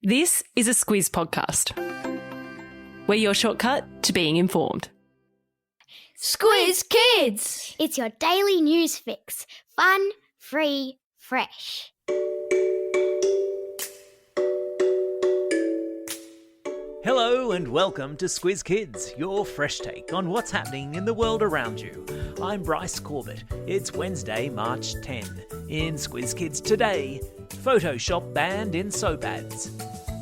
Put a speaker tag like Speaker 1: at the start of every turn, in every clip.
Speaker 1: This is a Squiz podcast. We're your shortcut to being informed.
Speaker 2: Squiz Kids! It's your daily news fix. Fun, free, fresh.
Speaker 3: Hello and welcome to Squiz Kids, your fresh take on what's happening in the world around you. I'm Bryce Corbett. It's Wednesday, March 10. In Squiz Kids today, Photoshop banned in soap ads,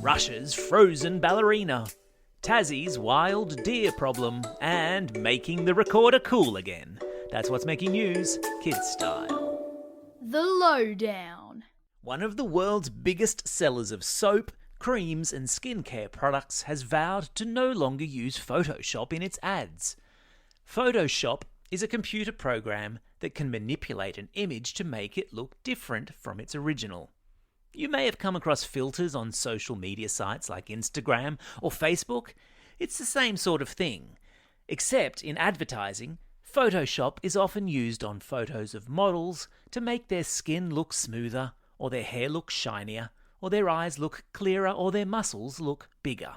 Speaker 3: Russia's frozen ballerina, Tassie's wild deer problem, and making the recorder cool again. That's what's making news, kids style.
Speaker 4: The Lowdown.
Speaker 3: One of the world's biggest sellers of soap, creams and skincare products has vowed to no longer use Photoshop in its ads. Photoshop is a computer program that can manipulate an image to make it look different from its original. You may have come across filters on social media sites like Instagram or Facebook. It's the same sort of thing, except in advertising, Photoshop is often used on photos of models to make their skin look smoother or their hair look shinier, or their eyes look clearer, or their muscles look bigger.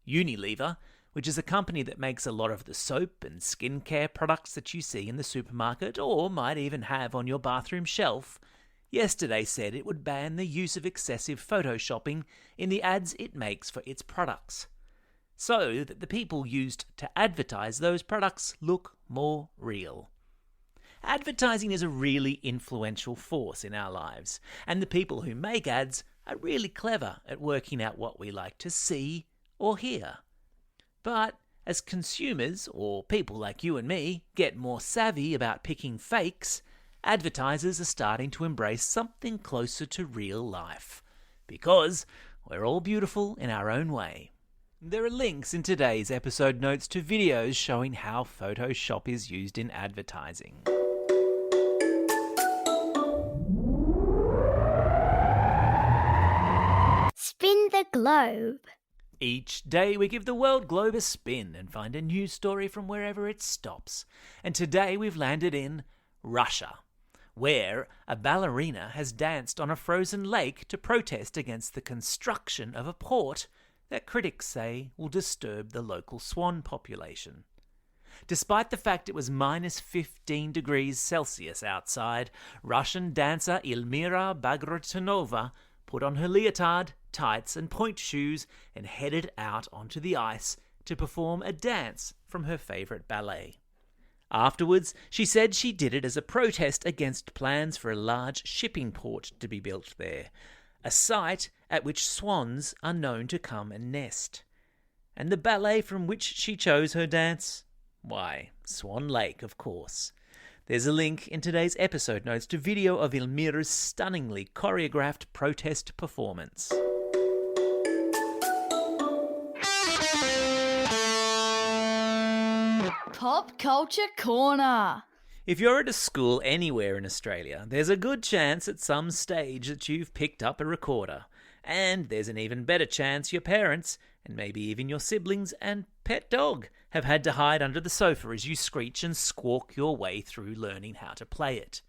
Speaker 3: Unilever, which is a company that makes a lot of the soap and skincare products that you see in the supermarket or might even have on your bathroom shelf, yesterday said it would ban the use of excessive photoshopping in the ads it makes for its products, so that the people used to advertise those products look more real. Advertising is a really influential force in our lives, and the people who make ads are really clever at working out what we like to see or hear. But as consumers, or people like you and me, get more savvy about picking fakes, advertisers are starting to embrace something closer to real life. Because we're all beautiful in our own way. There are links in today's episode notes to videos showing how Photoshop is used in advertising.
Speaker 2: Spin the globe.
Speaker 3: Each day we give the world globe a spin and find a news story from wherever it stops. And today we've landed in Russia, where a ballerina has danced on a frozen lake to protest against the construction of a port that critics say will disturb the local swan population. Despite the fact it was minus 15 degrees Celsius outside, Russian dancer Elmira Bagratonova put on her leotard, tights and point shoes and headed out onto the ice to perform a dance from her favourite ballet. Afterwards, she said she did it as a protest against plans for a large shipping port to be built there, a site at which swans are known to come and nest. And the ballet from which she chose her dance? Why, Swan Lake, of course. There's a link in today's episode notes to video of Elmira's stunningly choreographed protest performance.
Speaker 4: Pop Culture Corner.
Speaker 3: If you're at a school anywhere in Australia, there's a good chance at some stage that you've picked up a recorder. And there's an even better chance your parents, and maybe even your siblings and pet dog, have had to hide under the sofa as you screech and squawk your way through learning how to play it.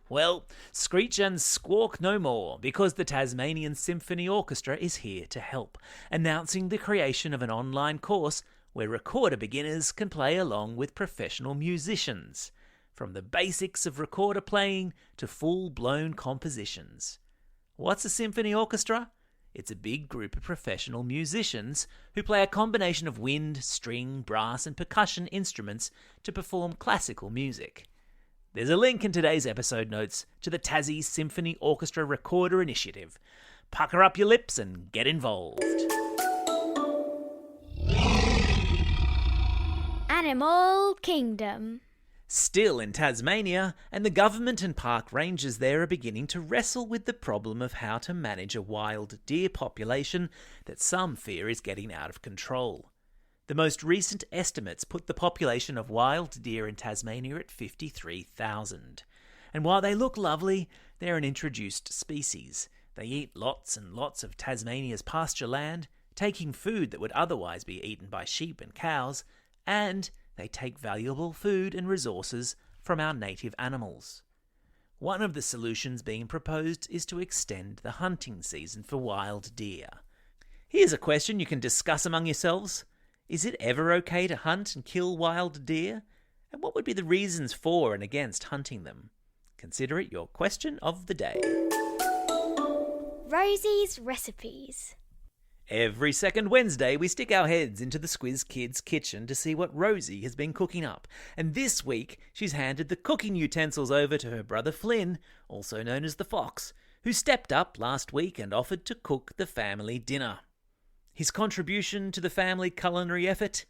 Speaker 3: Well, screech and squawk no more, because the Tasmanian Symphony Orchestra is here to help, announcing the creation of an online course where recorder beginners can play along with professional musicians, from the basics of recorder playing to full-blown compositions. What's a symphony orchestra? It's a big group of professional musicians who play a combination of wind, string, brass and percussion instruments to perform classical music. There's a link in today's episode notes to the Tassie Symphony Orchestra Recorder Initiative. Pucker up your lips and get involved.
Speaker 2: Animal Kingdom.
Speaker 3: Still in Tasmania, and the government and park rangers there are beginning to wrestle with the problem of how to manage a wild deer population that some fear is getting out of control. The most recent estimates put the population of wild deer in Tasmania at 53,000. And while they look lovely, they're an introduced species. They eat lots and lots of Tasmania's pasture land, taking food that would otherwise be eaten by sheep and cows, and they take valuable food and resources from our native animals. One of the solutions being proposed is to extend the hunting season for wild deer. Here's a question you can discuss among yourselves. Is it ever okay to hunt and kill wild deer? And what would be the reasons for and against hunting them? Consider it your question of the day.
Speaker 2: Rosie's recipes.
Speaker 3: Every second Wednesday, we stick our heads into the Squiz Kids kitchen to see what Rosie has been cooking up. And this week, she's handed the cooking utensils over to her brother Flynn, also known as the Fox, who stepped up last week and offered to cook the family dinner. His contribution to the family culinary effort?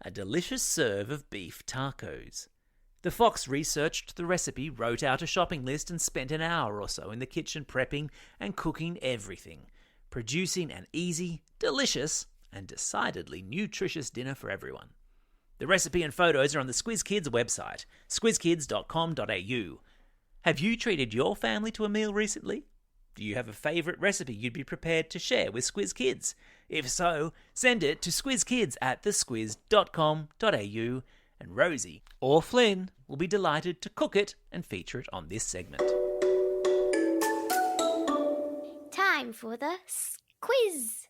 Speaker 3: A delicious serve of beef tacos. The Fox researched the recipe, wrote out a shopping list and spent an hour or so in the kitchen prepping and cooking everything, producing an easy, delicious and decidedly nutritious dinner for everyone. The recipe and photos are on the Squiz Kids website, squizkids.com.au. Have you treated your family to a meal recently? Do you have a favourite recipe you'd be prepared to share with Squiz Kids? If so, send it to squizkids@thesquiz.com.au and Rosie or Flynn will be delighted to cook it and feature it on this segment.
Speaker 2: Time for the quiz.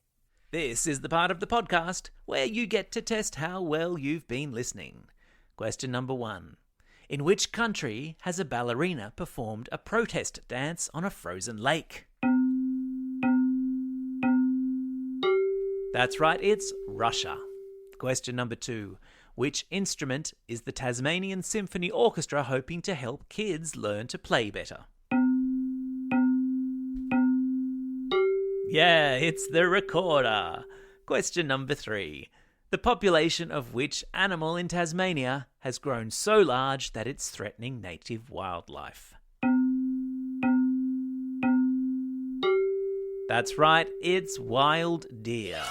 Speaker 3: This is the part of the podcast where you get to test how well you've been listening. Question number 1. In which country has a ballerina performed a protest dance on a frozen lake? That's right, it's Russia. Question number 2. Which instrument is the Tasmanian Symphony Orchestra hoping to help kids learn to play better? Yeah, it's the recorder. Question number 3. The population of which animal in Tasmania has grown so large that it's threatening native wildlife? That's right, it's wild deer.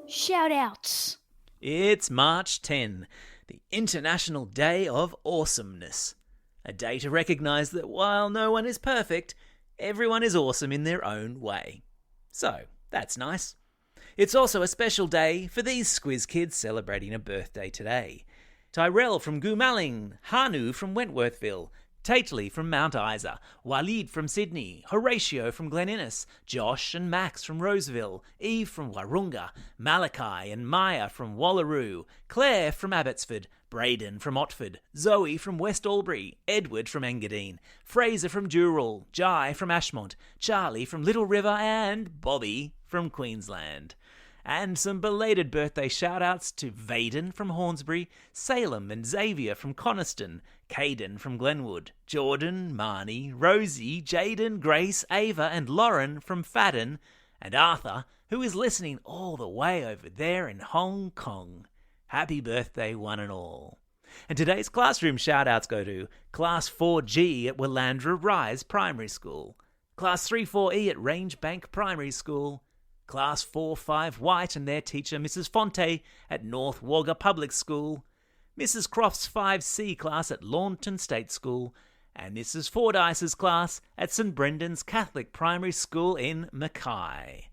Speaker 4: Shout-outs.
Speaker 3: It's March 10, the International Day of Awesomeness. A day to recognise that while no one is perfect, everyone is awesome in their own way. So, that's nice. It's also a special day for these Squiz Kids celebrating a birthday today. Tyrell from Goomalling, Hanu from Wentworthville, Tately from Mount Isa, Walid from Sydney, Horatio from Glen Innes, Josh and Max from Roseville, Eve from Warunga, Malachi and Maya from Wallaroo, Claire from Abbotsford, Braden from Otford, Zoe from West Albury, Edward from Engadine, Fraser from Dural, Jai from Ashmont, Charlie from Little River and Bobby from Queensland. And some belated birthday shout-outs to Vaden from Hornsbury, Salem and Xavier from Coniston, Caden from Glenwood, Jordan, Marnie, Rosie, Jaden, Grace, Ava and Lauren from Fadden, and Arthur, who is listening all the way over there in Hong Kong. Happy birthday, one and all. And today's classroom shout-outs go to Class 4G at Willandra Rise Primary School, Class 3-4E at Rangebank Primary School, Class 4-5 White and their teacher Mrs. Fonte at North Wagga Public School, Mrs. Croft's 5C class at Launton State School, and Mrs. Fordyce's class at St. Brendan's Catholic Primary School in Mackay.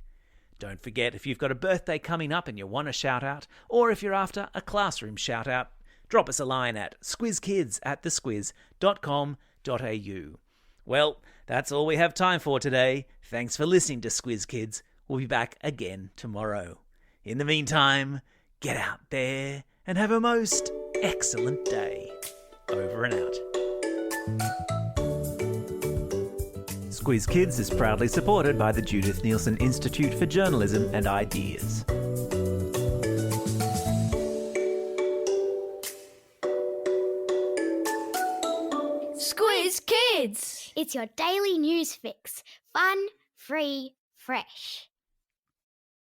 Speaker 3: Don't forget, if you've got a birthday coming up and you want a shout-out, or if you're after a classroom shout-out, drop us a line at squizkids@thesquiz.com.au. Well, that's all we have time for today. Thanks for listening to Squiz Kids. We'll be back again tomorrow. In the meantime, get out there and have a most excellent day. Over and out. Squiz Kids is proudly supported by the Judith Neilson Institute for Journalism and Ideas.
Speaker 4: Squiz Kids!
Speaker 2: It's your daily news fix. Fun, free, fresh.